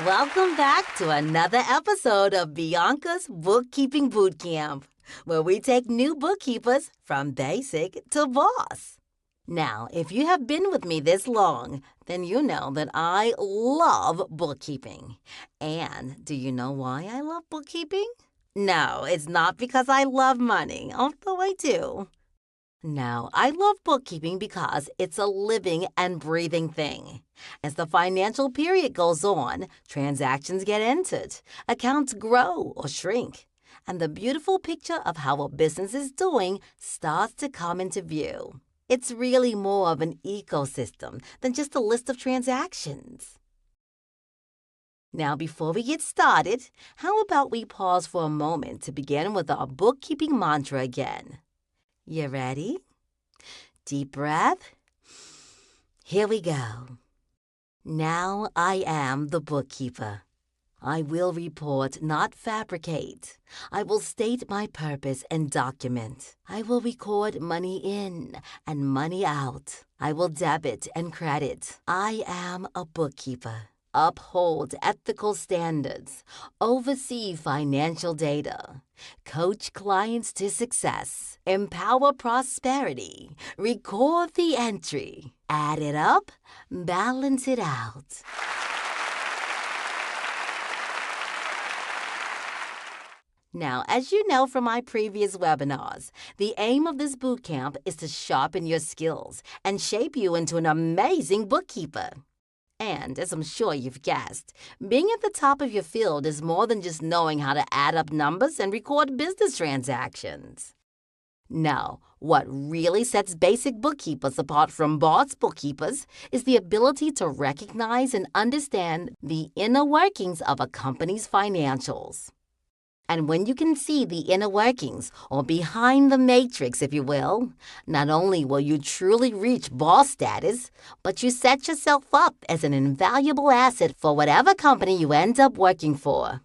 Welcome back to another episode of Bianca's Bookkeeping Bootcamp, where we take new bookkeepers from basic to boss. Now, if you have been with me this long, then you know that I love bookkeeping. And do you know why I love bookkeeping? No, it's not because I love money, although I do. No, I love bookkeeping because it's a living and breathing thing. As the financial period goes on, transactions get entered, accounts grow or shrink, and the beautiful picture of how a business is doing starts to come into view. It's really more of an ecosystem than just a list of transactions. Now, before we get started, how about we pause for a moment to begin with our bookkeeping mantra again? You ready? Deep breath. Here we go. Now I am the bookkeeper. I will report, not fabricate. I will state my purpose and document. I will record money in and money out. I will debit and credit. I am a bookkeeper. Uphold ethical standards, oversee financial data, coach clients to success, empower prosperity, record the entry, add it up, balance it out. Now, as you know from my previous webinars, the aim of this bootcamp is to sharpen your skills and shape you into an amazing bookkeeper. And, as I'm sure you've guessed, being at the top of your field is more than just knowing how to add up numbers and record business transactions. No, what really sets basic bookkeepers apart from boss bookkeepers is the ability to recognize and understand the inner workings of a company's financials. And when you can see the inner workings, or behind the matrix, if you will, not only will you truly reach boss status, but you set yourself up as an invaluable asset for whatever company you end up working for.